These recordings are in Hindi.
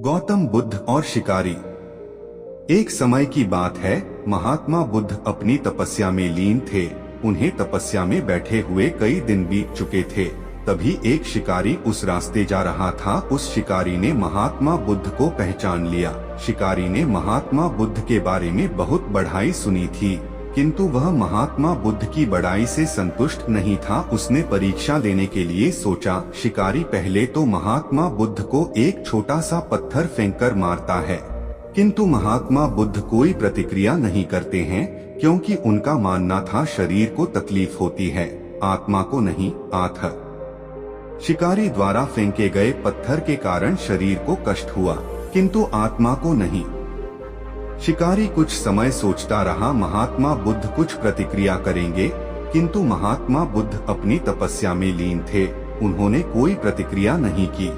गौतम बुद्ध और शिकारी। एक समय की बात है, महात्मा बुद्ध अपनी तपस्या में लीन थे। उन्हें तपस्या में बैठे हुए कई दिन बीत चुके थे। तभी एक शिकारी उस रास्ते जा रहा था। उस शिकारी ने महात्मा बुद्ध को पहचान लिया। शिकारी ने महात्मा बुद्ध के बारे में बहुत बढ़ाई सुनी थी, किंतु वह महात्मा बुद्ध की बड़ाई से संतुष्ट नहीं था। उसने परीक्षा लेने के लिए सोचा। शिकारी पहले तो महात्मा बुद्ध को एक छोटा सा पत्थर फेंककर मारता है, किंतु महात्मा बुद्ध कोई प्रतिक्रिया नहीं करते हैं, क्योंकि उनका मानना था शरीर को तकलीफ होती है, आत्मा को नहीं। शिकारी द्वारा फेंके गए पत्थर के कारण शरीर को कष्ट हुआ, किंतु आत्मा को नहीं। शिकारी कुछ समय सोचता रहा, महात्मा बुद्ध कुछ प्रतिक्रिया करेंगे, किंतु महात्मा बुद्ध अपनी तपस्या में लीन थे। उन्होंने कोई प्रतिक्रिया नहीं की।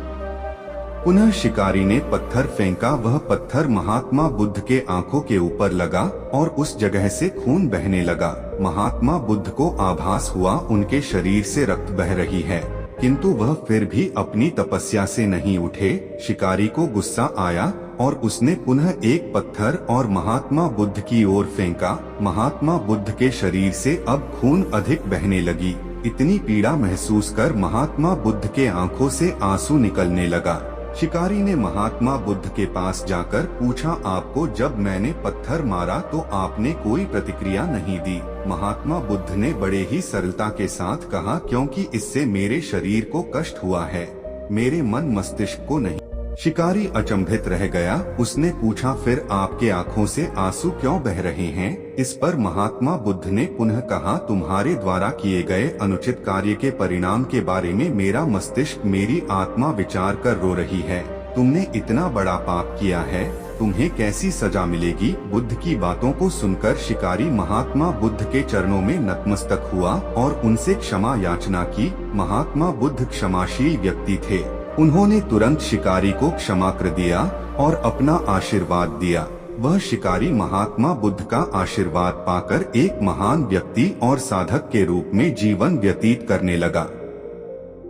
पुनः शिकारी ने पत्थर फेंका। वह पत्थर महात्मा बुद्ध के आंखों के ऊपर लगा और उस जगह से खून बहने लगा। महात्मा बुद्ध को आभास हुआ उनके शरीर से रक्त बह रही है, किंतु वह फिर भी अपनी तपस्या से नहीं उठे। शिकारी को गुस्सा आया और उसने पुनः एक पत्थर और महात्मा बुद्ध की ओर फेंका। महात्मा बुद्ध के शरीर से अब खून अधिक बहने लगी। इतनी पीड़ा महसूस कर महात्मा बुद्ध के आंखों से आंसू निकलने लगा। शिकारी ने महात्मा बुद्ध के पास जाकर पूछा, आपको जब मैंने पत्थर मारा तो आपने कोई प्रतिक्रिया नहीं दी। महात्मा बुद्ध ने बड़े ही सरलता के साथ कहा, क्योंकि इससे मेरे शरीर को कष्ट हुआ है, मेरे मन मस्तिष्क को नहीं। शिकारी अचंभित रह गया। उसने पूछा, फिर आपके आंखों से आंसू क्यों बह रहे हैं? इस पर महात्मा बुद्ध ने पुनः कहा, तुम्हारे द्वारा किए गए अनुचित कार्य के परिणाम के बारे में मेरा मस्तिष्क, मेरी आत्मा विचार कर रो रही है। तुमने इतना बड़ा पाप किया है, तुम्हें कैसी सजा मिलेगी? बुद्ध की बातों को सुनकर शिकारी महात्मा बुद्ध के चरणों में नतमस्तक हुआ और उनसे क्षमा याचना की। महात्मा बुद्ध क्षमाशील व्यक्ति थे। उन्होंने तुरंत शिकारी को क्षमा कर दिया और अपना आशीर्वाद दिया। वह शिकारी महात्मा बुद्ध का आशीर्वाद पाकर एक महान व्यक्ति और साधक के रूप में जीवन व्यतीत करने लगा।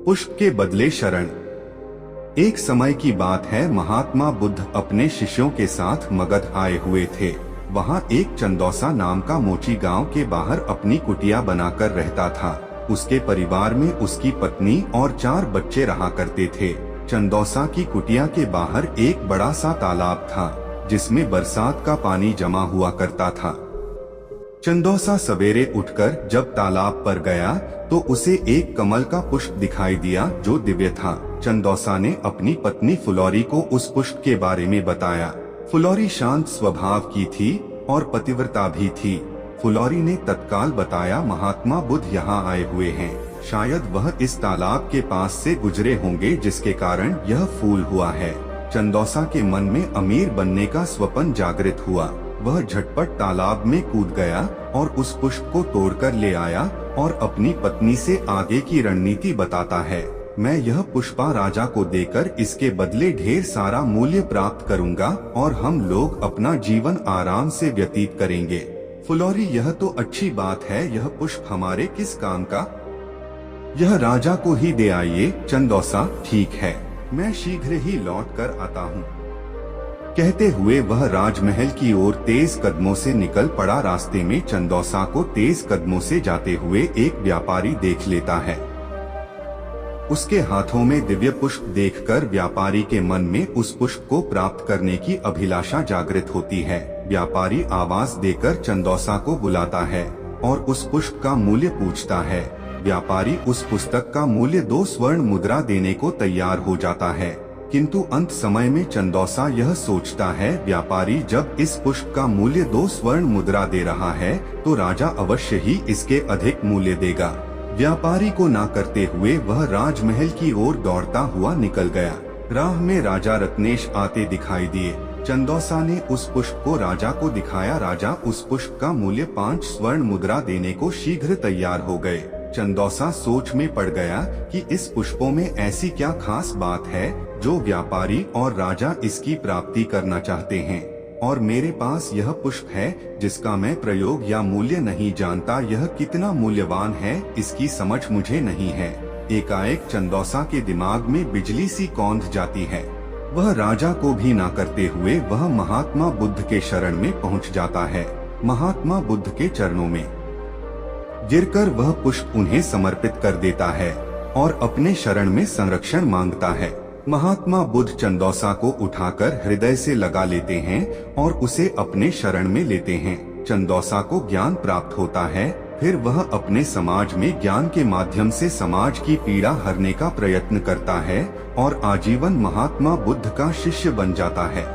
पुष्प के बदले शरण। एक समय की बात है, महात्मा बुद्ध अपने शिष्यों के साथ मगध आए हुए थे। वहाँ एक चंदौसा नाम का मोची गांव के बाहर अपनी कुटिया बनाकर रहता था। उसके परिवार में उसकी पत्नी और 4 बच्चे रहा करते थे। चंदौसा की कुटिया के बाहर एक बड़ा सा तालाब था, जिसमें बरसात का पानी जमा हुआ करता था। चंदौसा सवेरे उठकर जब तालाब पर गया तो उसे एक कमल का पुष्प दिखाई दिया जो दिव्य था। चंदौसा ने अपनी पत्नी फुलौरी को उस पुष्प के बारे में बताया। फुलौरी शांत स्वभाव की थी और पतिव्रता भी थी। फुलौरी ने तत्काल बताया, महात्मा बुद्ध यहाँ आए हुए हैं, शायद वह इस तालाब के पास से गुजरे होंगे, जिसके कारण यह फूल हुआ है। चंदौसा के मन में अमीर बनने का स्वप्न जागृत हुआ। वह झटपट तालाब में कूद गया और उस पुष्प को तोड़कर ले आया और अपनी पत्नी से आगे की रणनीति बताता है, मैं यह पुष्पा राजा को देकर इसके बदले ढेर सारा मूल्य प्राप्त करूंगा और हम लोग अपना जीवन आराम से व्यतीत करेंगे। फुलौरी, यह तो अच्छी बात है, यह पुष्प हमारे किस काम का? यह राजा को ही दे आइए। चंदौसा, ठीक है, मैं शीघ्र ही लौट कर आता हूँ। कहते हुए वह राजमहल की ओर तेज कदमों से निकल पड़ा। रास्ते में चंदौसा को तेज कदमों से जाते हुए एक व्यापारी देख लेता है। उसके हाथों में दिव्य पुष्प देखकर व्यापारी के मन में उस पुष्प को प्राप्त करने की अभिलाषा जागृत होती है। व्यापारी आवाज देकर चंदौसा को बुलाता है और उस पुष्प का मूल्य पूछता है। व्यापारी उस पुस्तक का मूल्य 2 स्वर्ण मुद्रा देने को तैयार हो जाता है, किंतु अंत समय में चंदौसा यह सोचता है, व्यापारी जब इस पुष्प का मूल्य 2 स्वर्ण मुद्रा दे रहा है तो राजा अवश्य ही इसके अधिक मूल्य देगा। व्यापारी को ना करते हुए वह राजमहल की ओर दौड़ता हुआ निकल गया। राह में राजा रत्नेश आते दिखाई दिए। चंदौसा ने उस पुष्प को राजा को दिखाया। राजा उस पुष्प का मूल्य 5 स्वर्ण मुद्रा देने को शीघ्र तैयार हो गए। चंदौसा सोच में पड़ गया कि इस पुष्पों में ऐसी क्या खास बात है जो व्यापारी और राजा इसकी प्राप्ति करना चाहते हैं, और मेरे पास यह पुष्प है जिसका मैं प्रयोग या मूल्य नहीं जानता। यह कितना मूल्यवान है इसकी समझ मुझे नहीं है। एकाएक चंदौसा के दिमाग में बिजली सी कौंध जाती है। वह राजा को भी ना करते हुए वह महात्मा बुद्ध के शरण में पहुंच जाता है। महात्मा बुद्ध के चरणों में गिरकर वह पुष्प उन्हें समर्पित कर देता है और अपने शरण में संरक्षण मांगता है। महात्मा बुद्ध चंदौसा को उठाकर हृदय से लगा लेते हैं और उसे अपने शरण में लेते हैं। चंदौसा को ज्ञान प्राप्त होता है, फिर वह अपने समाज में ज्ञान के माध्यम से समाज की पीड़ा हरने का प्रयत्न करता है और आजीवन महात्मा बुद्ध का शिष्य बन जाता है।